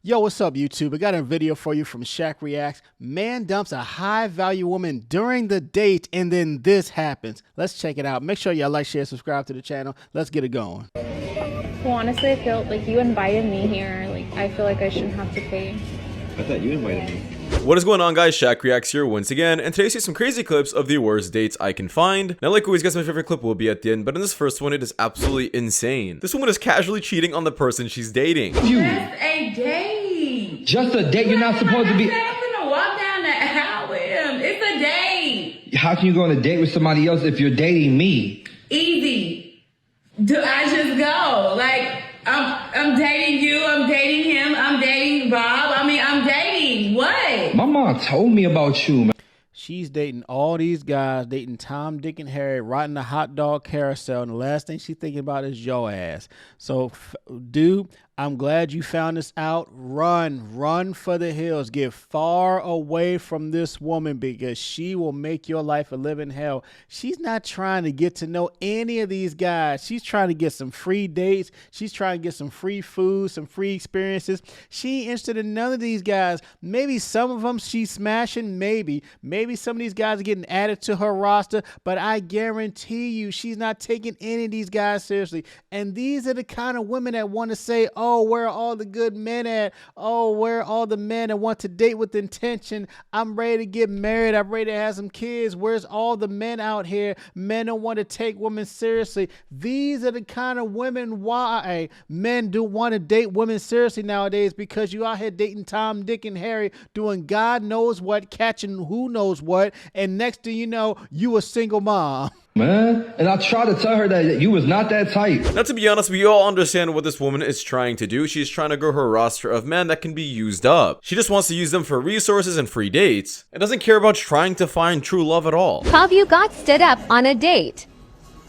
Yo, what's up, YouTube? I got a video for you from Shaq Reacts. Man dumps a high-value woman during the date, and then this happens. Let's check it out. Make sure y'all like, share, subscribe to the channel. Let's get it going. Well, honestly, I feel like you invited me here. Like, I feel like I shouldn't have to pay. I thought you invited me. What is going on, guys? Shaq Reacts here once again, and today you see some crazy clips of the worst dates I can find. Now, like always, guys, my favorite clip will be at the end, but in this first one, it is absolutely insane. This woman is casually cheating on the person she's dating. Just a date. Just a date? You're not supposed to be. I'm gonna walk down the aisle with him. It's a date. How can you go on a date with somebody else if you're dating me? Easy. Do I just go? Like, I'm dating you, I'm dating him, I'm dating Rob. I mean, I'm dating. What? My mom told me about you, man. She's dating all these guys, dating Tom, Dick, and Harry, riding the hot dog carousel, and the last thing she's thinking about is your ass. So, dude, I'm glad you found this out. Run for the hills. Get far away from this woman because she will make your life a living hell. She's not trying to get to know any of these guys. She's trying to get some free dates. She's trying to get some free food, some free experiences. She ain't interested in none of these guys. Maybe some of them she's smashing. Maybe some of these guys are getting added to her roster, but I guarantee you she's not taking any of these guys seriously. And these are the kind of women that want to say, oh, where are all the good men at? Oh, where are all the men that want to date with intention? I'm ready to get married. I'm ready to have some kids. Where's all the men out here? Men don't want to take women seriously. These are the kind of women why men do want to date women seriously nowadays, because you out here dating Tom, Dick, and Harry, doing God knows what, catching who knows what, and next thing you know, you a single mom. Man, and I tried to tell her that you was not that type. Now, to be honest, we all understand what this woman is trying to do. She's trying to grow her roster of men that can be used up. She just wants to use them for resources and free dates, and doesn't care about trying to find true love at all. Have you got stood up on a date?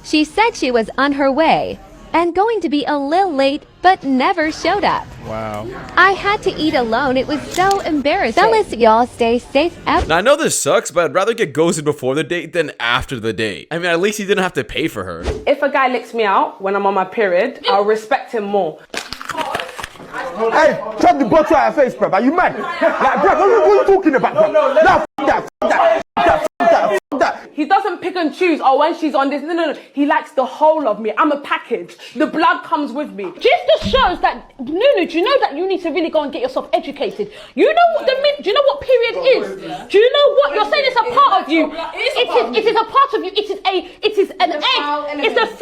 She said she was on her way and going to be a little late, but never showed up. Wow. I had to eat alone. It was so embarrassing. Fellas, y'all stay safe out. Now, I know this sucks, but I'd rather get ghosted before the date than after the date. I mean, at least he didn't have to pay for her. If a guy licks me out when I'm on my period, I'll respect him more. Hey, shut the bottle out of your face, bruv. Are you mad? Like, bruv, what are you talking about? No, f that. He doesn't pick and choose, oh, when she's on this. No. He likes the whole of me. I'm a package. The blood comes with me. Just shows that, Nunu, do you know that you need to really go and get yourself educated? You know what do you know what period is? Do you know what you're saying? It's a part of you. It is a part of you. It is an egg. It's the foul element that's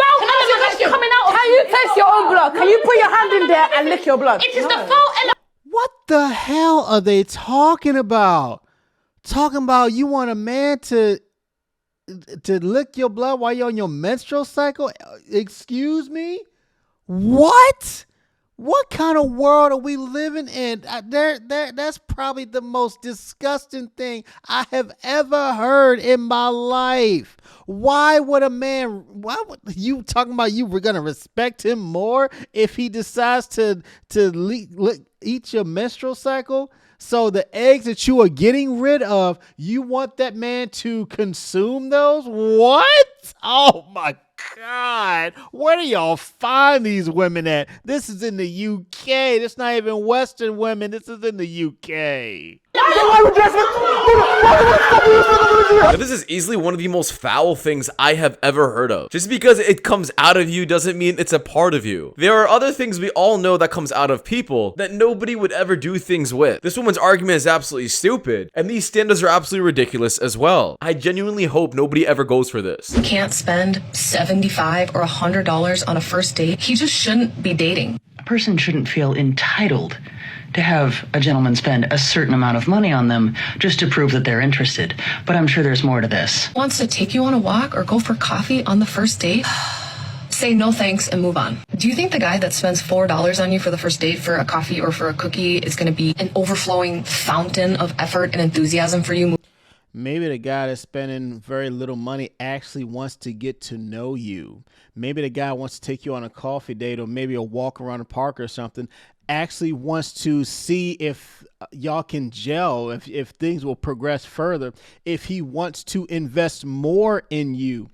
coming out of you. Can you taste your own blood? Can you put your hand in there and lick your blood? It is the foul element. What the hell are they talking about? Talking about you want a man to lick your blood while you're on your menstrual cycle? Excuse me? What kind of world are we living in? That's probably the most disgusting thing I have ever heard in my life. Why would you talking about you were going to respect him more if he decides to eat your menstrual cycle? So the eggs that you are getting rid of, you want that man to consume those? What? Oh my God. Where do y'all find these women at? This is in the UK. This not even Western women. This is in the UK. Now, this is easily one of the most foul things I have ever heard of. Just because it comes out of you doesn't mean it's a part of you. There are other things we all know that comes out of people that nobody would ever do things with. This woman's argument is absolutely stupid, and these standards are absolutely ridiculous as well. I genuinely hope nobody ever goes for this. You can't spend $75 or $100 on a first date. He just shouldn't be dating. A person shouldn't feel entitled to have a gentleman spend a certain amount of money on them just to prove that they're interested. But I'm sure there's more to this. Wants to take you on a walk or go for coffee on the first date? Say no thanks and move on. Do you think the guy that spends $4 on you for the first date for a coffee or for a cookie is going to be an overflowing fountain of effort and enthusiasm for you? Maybe the guy that's spending very little money actually wants to get to know you. Maybe the guy wants to take you on a coffee date or maybe a walk around the park or something, actually wants to see if y'all can gel, if things will progress further, if he wants to invest more in you.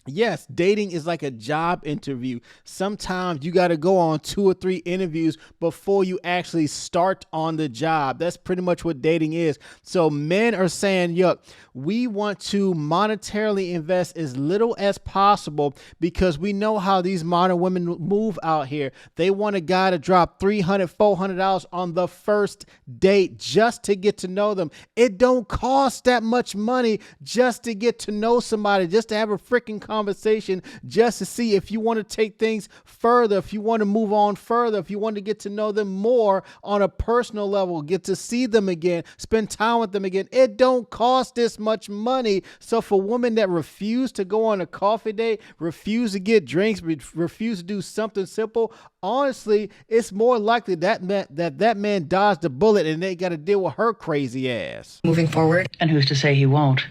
Yes, dating is like a job interview. Sometimes you got to go on 2 or 3 interviews before you actually start on the job. That's pretty much what dating is. So men are saying, look, we want to monetarily invest as little as possible because we know how these modern women move out here. They want a guy to drop $300, $400 on the first date just to get to know them. It don't cost that much money just to get to know somebody, just to have a freaking conversation, just to see if you want to take things further, if you want to move on further, if you want to get to know them more on a personal level, get to see them again, spend time with them again. It don't cost this much money. So for women that refuse to go on a coffee date, refuse to get drinks, refuse to do something simple, honestly, it's more likely that man dodged a bullet and they got to deal with her crazy ass. Moving forward. And who's to say he won't?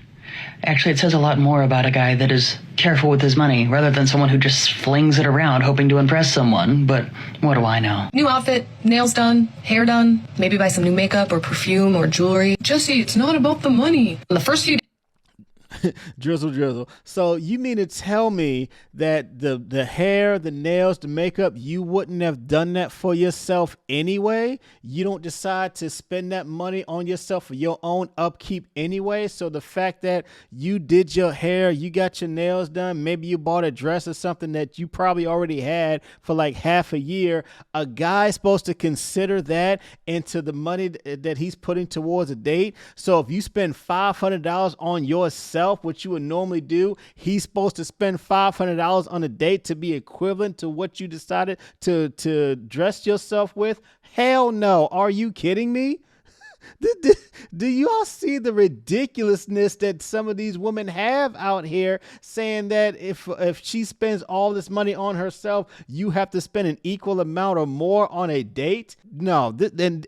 Actually, it says a lot more about a guy that is careful with his money rather than someone who just flings it around hoping to impress someone. But what do I know? New outfit, nails done, hair done, maybe buy some new makeup or perfume or jewelry. Jesse, it's not about the money. The first few drizzle. So you mean to tell me that the hair, the nails, the makeup, you wouldn't have done that for yourself anyway? You don't decide to spend that money on yourself for your own upkeep anyway? So the fact that you did your hair, you got your nails done, maybe you bought a dress or something that you probably already had for like half a year, a guy's supposed to consider that into the money that he's putting towards a date? So if you spend $500 on yourself, what you would normally do, he's supposed to spend $500 on a date to be equivalent to what you decided to dress yourself with? Hell no. Are you kidding me? Do you all see the ridiculousness that some of these women have out here, saying that if she spends all this money on herself, you have to spend an equal amount or more on a date? No,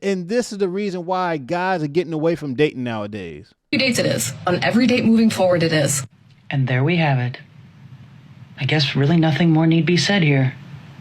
and this is the reason why guys are getting away from dating nowadays. dates it is. On every date moving forward it is. And there we have it. I guess really nothing more need be said here.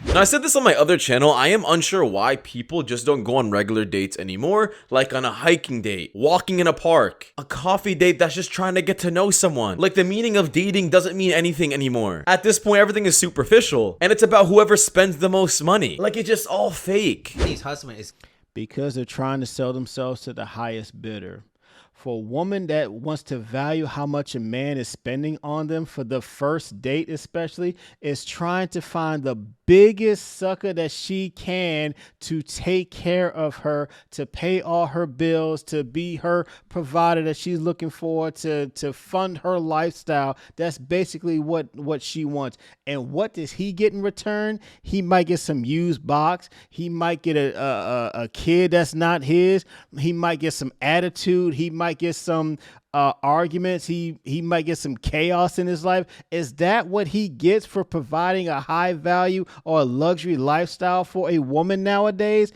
Now, I said this on my other channel, I am unsure why people just don't go on regular dates anymore, like on a hiking date, walking in a park, a coffee date that's just trying to get to know someone. Like, the meaning of dating doesn't mean anything anymore. At this point, everything is superficial, and it's about whoever spends the most money. Like, it's just all fake. His husband is because they're trying to sell themselves to the highest bidder. For a woman that wants to value how much a man is spending on them for the first date especially, is trying to find the biggest sucker that she can to take care of her, to pay all her bills, to be her provider that she's looking for, to fund her lifestyle. That's basically what she wants. And what does he get in return? He might get some used box. He might get a kid that's not his. He might get some attitude. He might get some arguments. He might get some chaos in his life. Is that what he gets for providing a high value or a luxury lifestyle for a woman nowadays?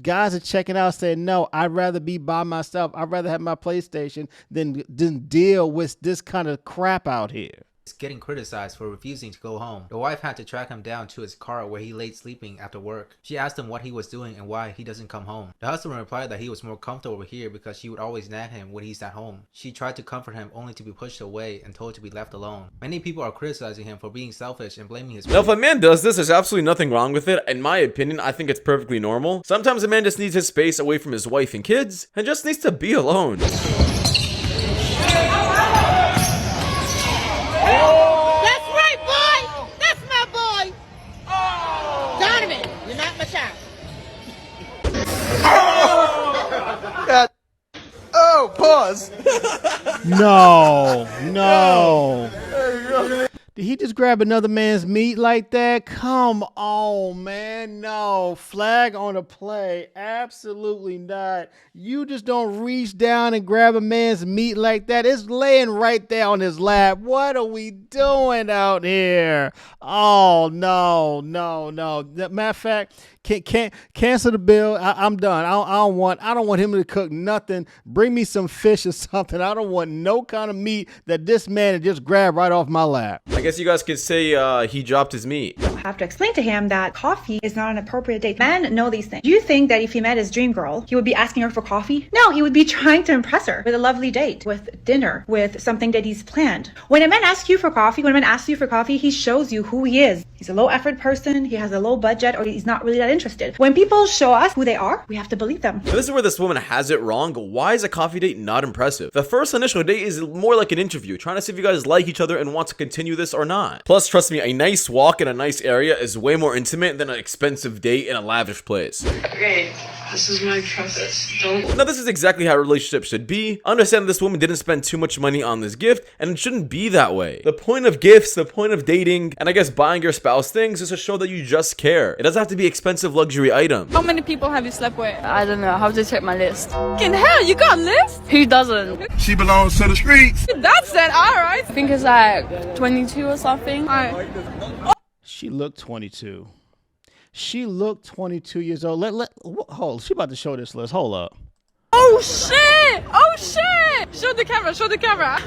Guys are checking out saying, no, I'd rather be by myself. I'd rather have my PlayStation than deal with this kind of crap out here. Getting criticized for refusing to go home. The wife had to track him down to his car where he laid sleeping after work. She asked him what he was doing and why he doesn't come home. The husband replied that he was more comfortable over here because she would always nag him when he's at home. She tried to comfort him only to be pushed away and told to be left alone. Many people are criticizing him for being selfish and blaming his Now, if a man does this, there's absolutely nothing wrong with it. In my opinion, I think it's perfectly normal. Sometimes a man just needs his space away from his wife and kids and just needs to be alone. Oh, pause. No. Did he just grab another man's meat like that? Come on, man. No. Flag on the play. Absolutely not. You just don't reach down and grab a man's meat like that. It's laying right there on his lap. What are we doing out here? Oh, no. Matter of fact, can't cancel the bill. I'm done. I don't want him to cook nothing. Bring me some fish or something. I don't want no kind of meat that this man had just grabbed right off my lap. I guess you guys could say he dropped his meat. have to explain to him that coffee is not an appropriate date. Men know these things. Do you think that if he met his dream girl, he would be asking her for coffee? No, he would be trying to impress her with a lovely date, with dinner, with something that he's planned. When a man asks you for coffee, he shows you who he is. He's a low effort person, he has a low budget, or he's not really that interested. When people show us who they are, we have to believe them. Now, this is where this woman has it wrong. Why is a coffee date not impressive? The first initial date is more like an interview, trying to see if you guys like each other and want to continue this or not. Plus, trust me, a nice walk in a nice area is way more intimate than an expensive date in a lavish place. Okay, this is my preface. Don't. Now, this is exactly how a relationship should be. Understand that this woman didn't spend too much money on this gift, and it shouldn't be that way. The point of gifts, the point of dating, and I guess buying your spouse things is to show that you just care. It doesn't have to be expensive luxury items. How many people have you slept with? I don't know. I have to check my list. Fucking hell, you got a list? Who doesn't? She belongs to the streets. That's it, alright. I think it's like 22 or something. She looked 22. She looked 22 years old. Hold. She about to show this list. Hold up. Oh shit! Oh shit! Show the camera. Show the camera.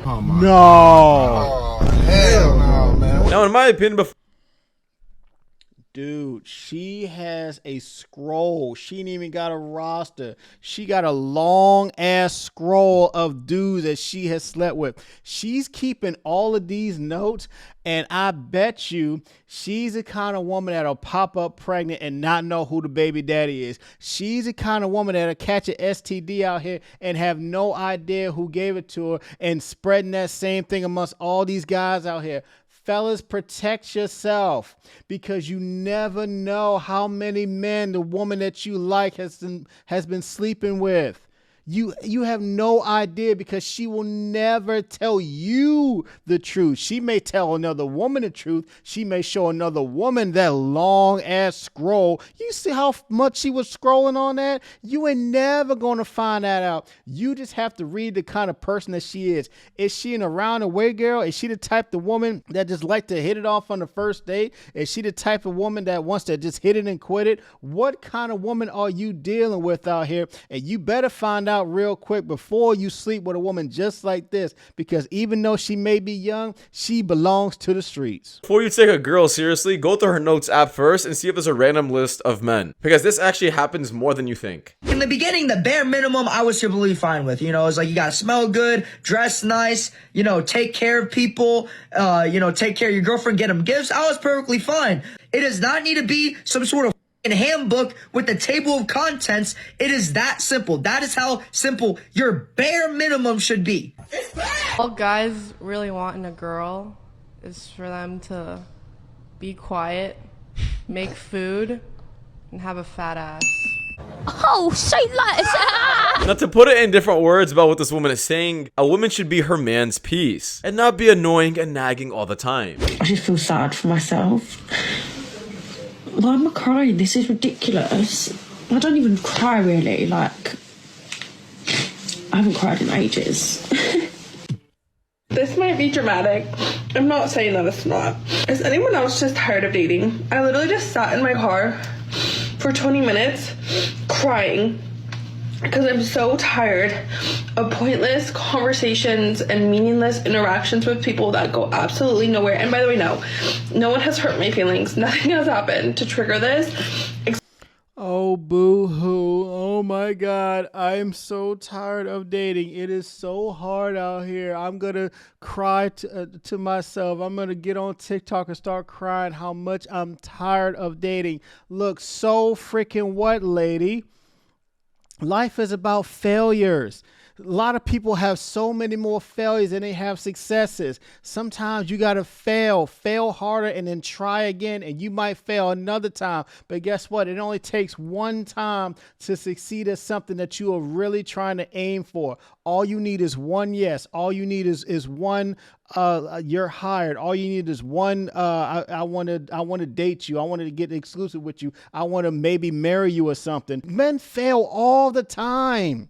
Oh my. No. Oh, hell no, man. Now, in my opinion, Dude, she has a scroll. She ain't even got a roster. She got a long ass scroll of dudes that she has slept with. She's keeping all of these notes, and I bet you she's the kind of woman that'll pop up pregnant and not know who the baby daddy is. She's the kind of woman that'll catch an STD out here and have no idea who gave it to her and spreading that same thing amongst all these guys out here. Fellas, protect yourself, because you never know how many men the woman that you like has been sleeping with. You have no idea, because she will never tell you the truth. She may tell another woman the truth. She may show another woman that long ass scroll. You see how much she was scrolling on that? You ain't never going to find that out. You just have to read the kind of person that she is. Is she an around the way girl? Is she the type of woman that just like to hit it off on the first date? Is she the type of woman that wants to just hit it and quit it? What kind of woman are you dealing with out here? And you better find out real quick before you sleep with a woman just like this, because even though she may be young, she belongs to the streets. Before you take a girl seriously, go through her notes app first and see if there's a random list of men, because this actually happens more than you think. In the beginning, the bare minimum I was completely fine with. You know, it's like you gotta smell good, dress nice, you know, take care of people, take care of your girlfriend, get them gifts. I was perfectly fine. It does not need to be some sort of handbook with the table of contents. It is that simple. That is how simple your bare minimum should be. All guys really want in a girl is for them to be quiet, make food, and have a fat ass. Oh, say like Now, to put it in different words about what this woman is saying, a woman should be her man's piece and not be annoying and nagging all the time. I just feel sad for myself. Why am I crying? This is ridiculous. I don't even cry really, like, I haven't cried in ages. This might be dramatic. I'm not saying that it's not. Is anyone else just tired of dating? I literally just sat in my car for 20 minutes crying because I'm so tired of pointless conversations and meaningless interactions with people that go absolutely nowhere. And by the way, no one has hurt my feelings. Nothing has happened to trigger this. Oh, boo-hoo. Oh, my God. I'm so tired of dating. It is so hard out here. I'm going to cry to myself. I'm going to get on TikTok and start crying how much I'm tired of dating. Look, so freaking what, lady? Life is about failures. A lot of people have so many more failures than they have successes. Sometimes you got to fail harder, and then try again, and you might fail another time. But guess what? It only takes one time to succeed at something that you are really trying to aim for. All you need is one yes. All you need is one you're hired. All you need is one I want to date you. I want to get exclusive with you. I want to maybe marry you or something. Men fail all the time.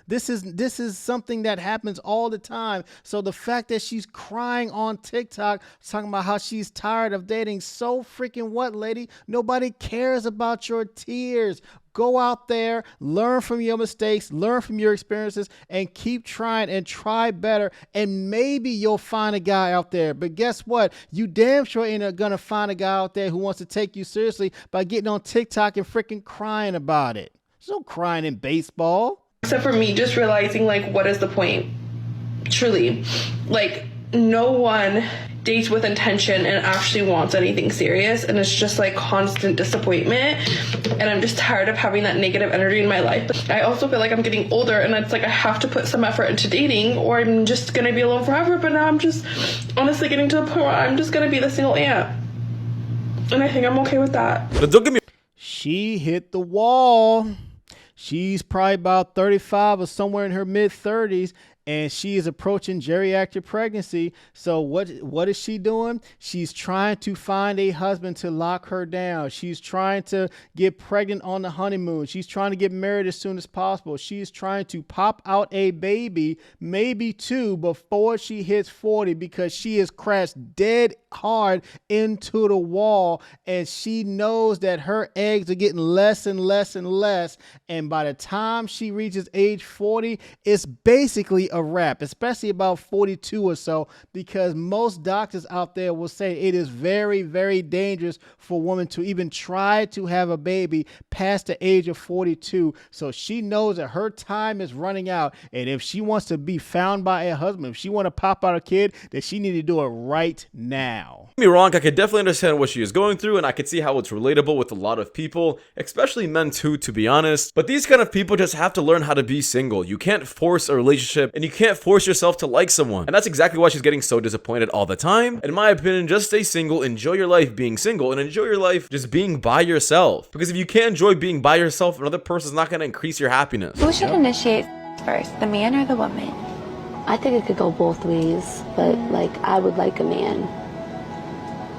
This is something that happens all the time. So the fact that she's crying on TikTok, talking about how she's tired of dating, so freaking what, lady? Nobody cares about your tears. Go out there, learn from your mistakes, learn from your experiences, and keep trying and try better. And maybe you'll find a guy out there. But guess what? You damn sure ain't gonna find a guy out there who wants to take you seriously by getting on TikTok and freaking crying about it. There's no crying in baseball. Except for me just realizing, like, what is the point? Truly. Like, no one dates with intention and actually wants anything serious, and it's just like constant disappointment, and I'm just tired of having that negative energy in my life. But I also feel like I'm getting older, and it's like I have to put some effort into dating or I'm just gonna be alone forever. But now I'm just honestly getting to the point where I'm just gonna be the single aunt, and I think I'm okay with that. But don't get me. She hit the wall. She's probably about 35 or somewhere in her mid 30s, and she is approaching geriatric pregnancy. So what is she doing? She's trying to find a husband to lock her down. She's trying to get pregnant on the honeymoon. She's trying to get married as soon as possible. She's trying to pop out a baby, maybe two, before she hits 40, because she has crashed dead hard into the wall, and she knows that her eggs are getting less and less and less. And by the time she reaches age 40, it's basically a wrap, especially about 42 or so, because most doctors out there will say it is very, very dangerous for a woman to even try to have a baby past the age of 42. So she knows that her time is running out, and if she wants to be found by a husband, if she want to pop out a kid, that she need to do it right now. Don't get me wrong, I could definitely understand what she is going through, and I could see how it's relatable with a lot of people, especially men too, to be honest. But these kind of people just have to learn how to be single. You can't force a relationship, and you can't force yourself to like someone. And that's exactly why she's getting so disappointed all the time. In my opinion, just stay single, enjoy your life being single, and enjoy your life just being by yourself. Because if you can't enjoy being by yourself, another person's not going to increase your happiness. Who should initiate first, the man or the woman? I think it could go both ways, but like I would like a man.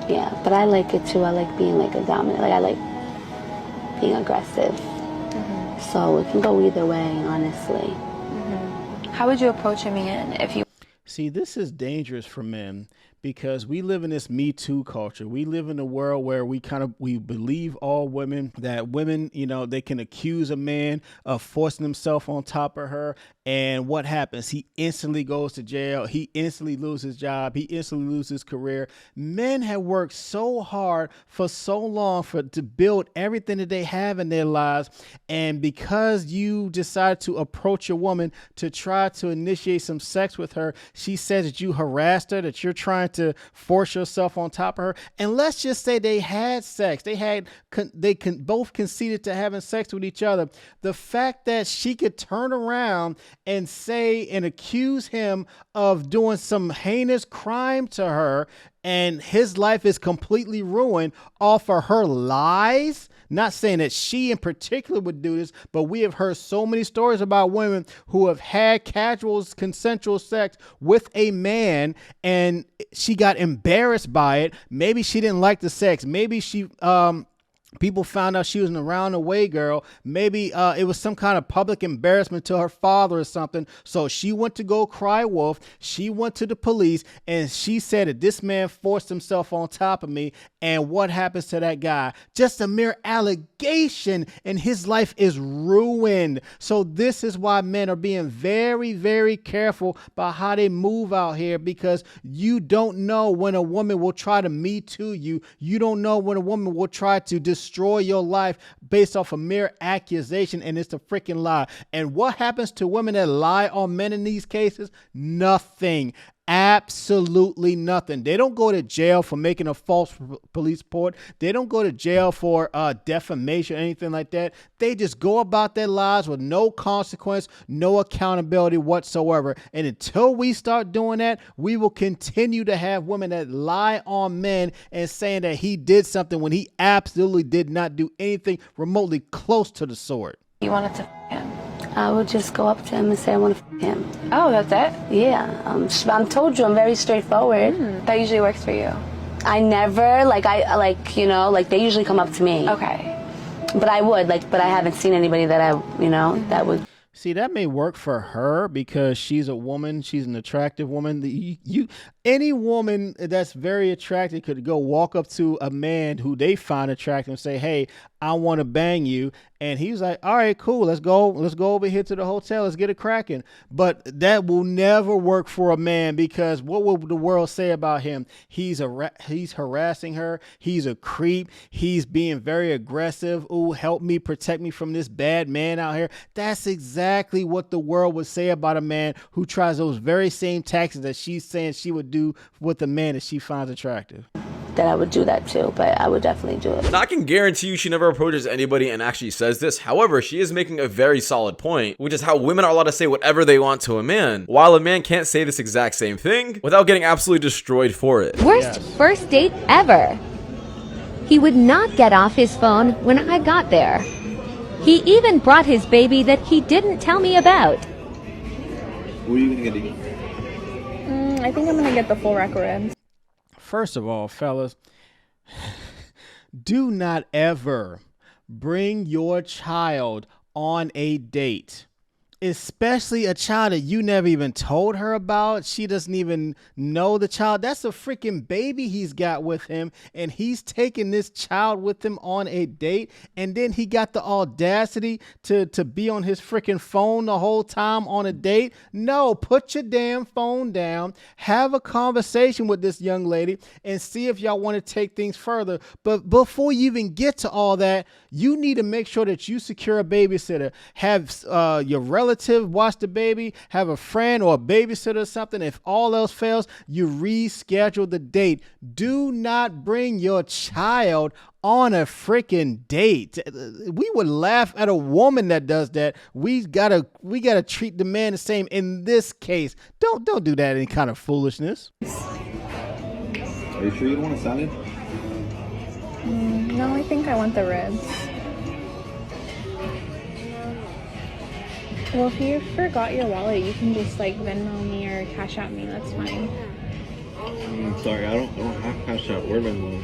Yeah, but I like it too. I like being like a dominant, like I like being aggressive. So it can go either way, honestly. How would you approach a man if you... See, this is dangerous for men because we live in this Me Too culture. We live in a world where we believe all women, that women, they can accuse a man of forcing himself on top of her. And what happens? He instantly goes to jail. He instantly loses his job. He instantly loses his career. Men have worked so hard for so long to build everything that they have in their lives. And because you decide to approach a woman to try to initiate some sex with her, she says that you harassed her, that you're trying to force yourself on top of her. And let's just say they had sex. They both conceded to having sex with each other. The fact that she could turn around and say and accuse him of doing some heinous crime to her, and his life is completely ruined off of her lies. Not saying that she in particular would do this, but we have heard so many stories about women who have had casual consensual sex with a man and she got embarrassed by it. Maybe she didn't like the sex. Maybe people found out she was an around the way girl. Maybe it was some kind of public embarrassment to her father or something. So she went to go cry wolf. She went to the police and she said that this man forced himself on top of me. And what happens to that guy? Just a mere allegation and his life is ruined. So this is why men are being very, very careful about how they move out here, because you don't know when a woman will try to Me Too you. You don't know when a woman will try to destroy your life based off a mere accusation, and it's a freaking lie. And what happens to women that lie on men in these cases? Nothing. Absolutely nothing. They don't go to jail for making a false police report. They don't go to jail for defamation or anything like that. They just go about their lives with no consequence, no accountability whatsoever. And until we start doing that, we will continue to have women that lie on men and saying that he did something when he absolutely did not do anything remotely close to the sort. You wanted to him? I would just go up to him and say I want to him. Oh, that's it? Yeah, I'm told you I'm very straightforward. That usually works for you. I never, they usually come up to me. Okay. But I would, but I haven't seen anybody that that would. See, that may work for her because she's a woman. She's an attractive woman. Any woman that's very attractive could go walk up to a man who they find attractive and say, "Hey, I want to bang you." And he's like, "All right, cool. Let's go over here to the hotel. Let's get it cracking." But that will never work for a man because what will the world say about him? He's harassing her. He's a creep. He's being very aggressive. "Ooh, help me, protect me from this bad man out here." That's exactly what the world would say about a man who tries those very same tactics that she's saying she would do with the man that she finds attractive. That I would do that too, but I would definitely do it. Now, I can guarantee you she never approaches anybody and actually says this. However, she is making a very solid point, which is how women are allowed to say whatever they want to a man, while a man can't say this exact same thing without getting absolutely destroyed for it. Worst first date ever. He would not get off his phone when I got there. He even brought his baby that he didn't tell me about. What are you gonna get? I think I'm gonna get the full rack of ribs. First of all, fellas, do not ever bring your child on a date, especially a child that you never even told her about. She doesn't even know the child. That's a freaking baby he's got with him, and he's taking this child with him on a date, and then he got the audacity to be on his freaking phone the whole time on a date. No, put your damn phone down, have a conversation with this young lady, and see if y'all want to take things further. But before you even get to all that, you need to make sure that you secure a babysitter. Have your relative watch the baby, have a friend or a babysitter or something. If all else fails, you reschedule the date. Do not bring your child on a freaking date. We would laugh at a woman that does that. We gotta treat the man the same in this case. Don't do that, any kind of foolishness. Are you sure you don't want a salad? No, I think I want the ribs. Well, if you forgot your wallet, you can just like Venmo me or Cash App me. That's fine. Sorry, I don't have Cash App or Venmo.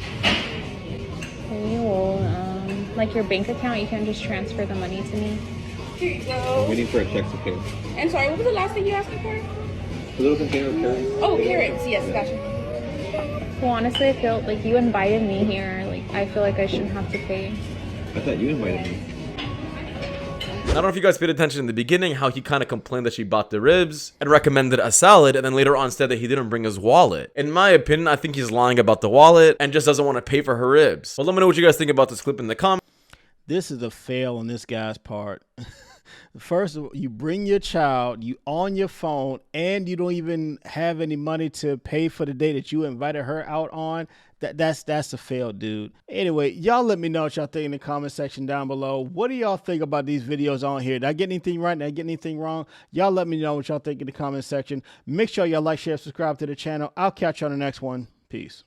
Okay, well, like your bank account, you can just transfer the money to me. Here you go. I'm waiting for a check to pay. And sorry, what was the last thing you asked me for? A little container of carrots. Oh, carrots. Yes, gotcha. Well, honestly, I feel like you invited me here. Like, I feel like I shouldn't have to pay. I thought you invited me. I don't know if you guys paid attention in the beginning how he kind of complained that she bought the ribs and recommended a salad, and then later on said that he didn't bring his wallet. In my opinion, I think he's lying about the wallet and just doesn't want to pay for her ribs. Well, let me know what you guys think about this clip in the comments. This is a fail on this guy's part. First, you bring your child, you on your phone, and you don't even have any money to pay for the date that you invited her out on. That's a fail, dude. Anyway, y'all let me know what y'all think in the comment section down below. What do y'all think about these videos on here? Did I get anything right? Did I get anything wrong? Y'all let me know what y'all think in the comment section. Make sure y'all like, share, subscribe to the channel. I'll catch you on the next one. Peace.